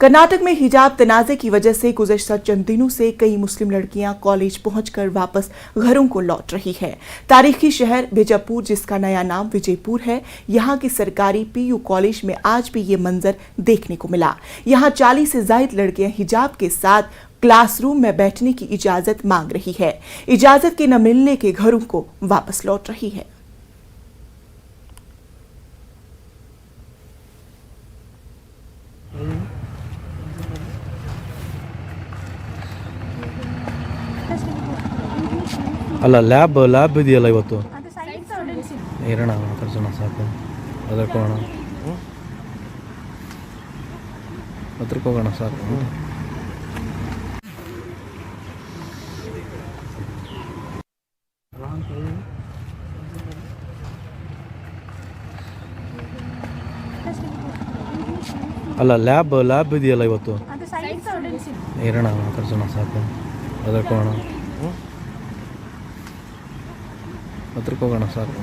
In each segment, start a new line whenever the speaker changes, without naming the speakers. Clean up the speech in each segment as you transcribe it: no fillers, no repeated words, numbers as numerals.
कर्नाटक में हिजाब तनाज़े की वजह से गुज़श्ता चंद दिनों से कई मुस्लिम लड़कियां कॉलेज पहुंचकर वापस घरों को लौट रही हैं। तारीखी शहर बीजापुर, जिसका नया नाम विजयपुर है, यहां की सरकारी पीयू कॉलेज में आज भी ये मंजर देखने को मिला। यहां 40 से ज़ायद लड़कियां हिजाब के साथ क्लासरूम में बैठने की इजाजत मांग रही है। इजाजत के न मिलने के घरों को वापस लौट रही है।
ಅಲ್ಲ ಲ್ಯಾಬ್ ಇದೆಯಲ್ಲ ಇವತ್ತು ಇರೋಣ ಮಾತಾಡ್ಸೋಣ ಸಾಕು ಅದಕ್ಕೆ ಹೋಗೋಣ ಹತ್ರಕ್ಕೆ ಹೋಗೋಣ ಸಾಕು ಅಲ್ಲ ಲ್ಯಾಬ್ ಇದೆಯಲ್ಲ ಇವತ್ತು ಇರೋಣ ಮಾತಾಡ್ಸೋಣ ಸಾಕು ಅದಕ್ಕೆ ಹೋಗೋಣ ಹತ್ರಕ್ಕೆ ಹೋಗೋಣ ಸಾಕು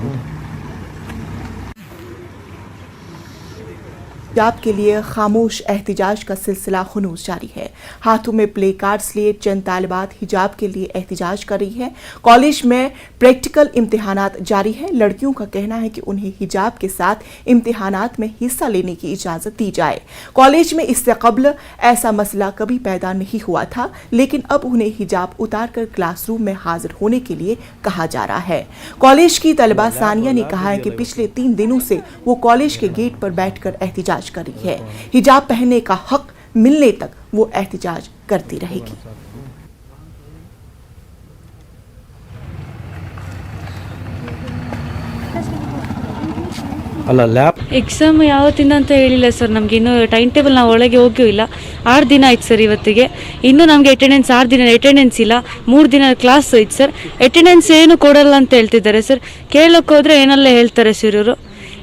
हिजाब के लिए खामोश एहतिजाज का सिलसिला खुनूस जारी है। हाथों में प्ले कार्ड्स लिए चंद तालिबात हिजाब के लिए एहतिजाज कर रही है। कॉलेज में प्रैक्टिकल इम्तिहानात जारी है। लड़कियों का कहना है कि उन्हें हिजाब के साथ इम्तिहानात में हिस्सा लेने की इजाज़त दी जाए। कॉलेज में इससे कब्ल ऐसा मसला कभी पैदा नहीं हुआ था, लेकिन अब उन्हें हिजाब उतार कर क्लासरूम में हाजिर होने के लिए कहा जा रहा है। कॉलेज की तलबा सानिया ने कहा है कि पिछले 3 दिनों से वो कॉलेज के गेट पर बैठकर एहतिजाज कर रही है। हिजाब पहनने का हक मिलने तक वो एहतिजाज करती रहेगी।
ಅಲ್ಲ ಲ್ಯಾಬ್
ಎಕ್ಸಾಮ್ ಯಾವತ್ತಿಂದ ಅಂತ ಹೇಳಿಲ್ಲ ಸರ್. ನಮಗೆ ಇನ್ನೂ ಟೈಮ್ ಟೇಬಲ್ ನಾವು ಒಳಗೆ ಹೋಗಿಯೂ ಇಲ್ಲ. 6 ದಿನ ಆಯ್ತು ಸರ್ ಇವತ್ತಿಗೆ. ಇನ್ನೂ ನಮಗೆ ಅಟೆಂಡೆನ್ಸ್ 6 ದಿನ ಅಟೆಂಡೆನ್ಸ್ ಇಲ್ಲ. 3 ದಿನ ಕ್ಲಾಸ್ ಐತೆ ಸರ್. ಅಟೆಂಡೆನ್ಸ್ ಏನು ಕೊಡಲ್ಲ ಅಂತ ಹೇಳ್ತಿದ್ದಾರೆ ಸರ್. ಕೇಳೋಕೆ ಹೋದರೆ ಏನೆಲ್ಲ ಹೇಳ್ತಾರೆ ಸರ್ ಇವರು.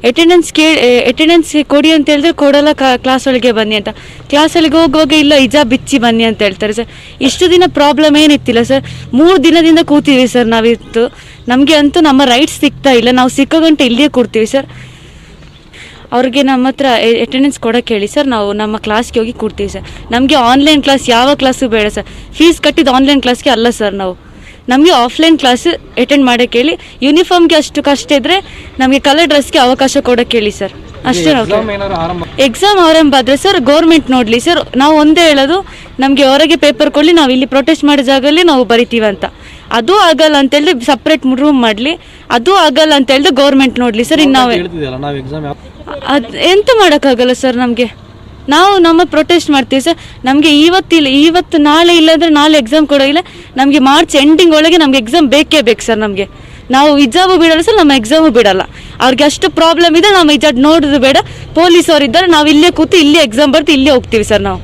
ಅಟೆಂಡೆನ್ಸ್ ಕೊಡಿ ಅಂತ ಹೇಳಿದ್ರೆ ಕೊಡಲ್ಲ, ಕ್ಲಾಸ್ ಒಳಗೆ ಬನ್ನಿ ಅಂತ. ಕ್ಲಾಸೊಳಗೆ ಹೋಗಿ ಇಲ್ಲ ಹಿಜಾಬ್ ಬಿಚ್ಚಿ ಬನ್ನಿ ಅಂತ ಹೇಳ್ತಾರೆ ಸರ್. ಇಷ್ಟು ದಿನ ಪ್ರಾಬ್ಲಮ್ ಏನಿತ್ತಿಲ್ಲ ಸರ್. 3 ದಿನದಿಂದ ಕೂತೀವಿ ಸರ್ ನಾವಿತ್ತು. ನಮಗೆ ಅಂತೂ ನಮ್ಮ ರೈಟ್ಸ್ ಸಿಗ್ತಾ ಇಲ್ಲ. ನಾವು ಸಿಕ್ಕೋ ಗಂಟೆ ಇಲ್ಲಿಯೇ ಕೊಡ್ತೀವಿ ಸರ್. ಅವ್ರಿಗೆ ನಮ್ಮ ಹತ್ರ ಅಟೆಂಡೆನ್ಸ್ ಕೊಡೋಕೆ ಹೇಳಿ ಸರ್. ನಾವು ನಮ್ಮ ಕ್ಲಾಸ್ಗೆ ಹೋಗಿ ಕೊಡ್ತೀವಿ ಸರ್. ನಮಗೆ ಆನ್ಲೈನ್ ಕ್ಲಾಸ್ ಯಾವ ಕ್ಲಾಸು ಬೇಡ ಸರ್. ಫೀಸ್ ಕಟ್ಟಿದ್ದು ಆನ್ಲೈನ್ ಕ್ಲಾಸ್ಗೆ ಅಲ್ಲ ಸರ್. ನಮಗೆ ಆಫ್ಲೈನ್ ಕ್ಲಾಸ್ ಅಟೆಂಡ್ ಮಾಡೋಕ್ಕೆ ಹೇಳಿ. ಯೂನಿಫಾರ್ಮ್ಗೆ ಅಷ್ಟು ಕಷ್ಟ ಇದ್ದರೆ ನಮಗೆ ಕಲರ್ ಡ್ರೆಸ್ಗೆ ಅವಕಾಶ ಕೊಡೋಕ್ಕೆ ಹೇಳಿ ಸರ್. ಅಷ್ಟೇ. ನಾವು ಎಕ್ಸಾಮ್ ಆರಂಭ ಆದರೆ ಸರ್ ಗೌರ್ಮೆಂಟ್ ನೋಡಲಿ ಸರ್. ನಾವು ಒಂದೇ ಹೇಳೋದು, ನಮಗೆ ಹೊರಗೆ ಪೇಪರ್ ಕೊಡಲಿ, ನಾವು ಇಲ್ಲಿ ಪ್ರೊಟೆಸ್ಟ್ ಮಾಡೋ ಜಾಗದಲ್ಲಿ ನಾವು ಬರಿತೀವಿ ಅಂತ. ಅದು ಆಗಲ್ಲ ಅಂತ ಹೇಳಿದ್ರೆ ಸಪ್ರೇಟ್ ರೂಮ್ ಮಾಡಲಿ. ಅದು ಆಗಲ್ಲ ಅಂತ ಹೇಳಿದ್ರೆ ಗೌರ್ಮೆಂಟ್ ನೋಡಲಿ ಸರ್. ಇನ್ನು ಅದು ಎಂತ ಮಾಡೋಕ್ಕಾಗಲ್ಲ ಸರ್. ನಾವು ನಮ್ಮ ಪ್ರೊಟೆಸ್ಟ್ ಮಾಡ್ತೀವಿ ಸರ್. ನಮಗೆ ಇವತ್ತು ನಾಳೆ ಇಲ್ಲಾಂದರೆ ನಾಳೆ ಎಕ್ಸಾಮ್ ಕೊಡೋಗಿಲ್ಲ. ನಮಗೆ ಮಾರ್ಚ್ ಎಂಡಿಂಗ್ ಒಳಗೆ ನಮಗೆ ಎಕ್ಸಾಮ್ ಬೇಕೇ ಬೇಕು ಸರ್. ನಾವು ಹಿಜಾಬು ಬಿಡಲ್ಲ ಸರ್, ನಮ್ಮ ಎಕ್ಸಾಮು ಬಿಡಲ್ಲ. ಅವ್ರಿಗೆ ಅಷ್ಟು ಪ್ರಾಬ್ಲಮ್ ಇದೆ. ನಾವು ಹಿಜಾಬ್ ನೋಡೋದು ಬೇಡ. ಪೊಲೀಸ್ ಅವ್ರು ಇದ್ದಾರೆ, ನಾವು ಇಲ್ಲೇ ಕೂತು ಇಲ್ಲೇ ಎಕ್ಸಾಮ್ ಬರ್ದು ಇಲ್ಲೇ ಹೋಗ್ತೀವಿ ಸರ್ ನಾವು.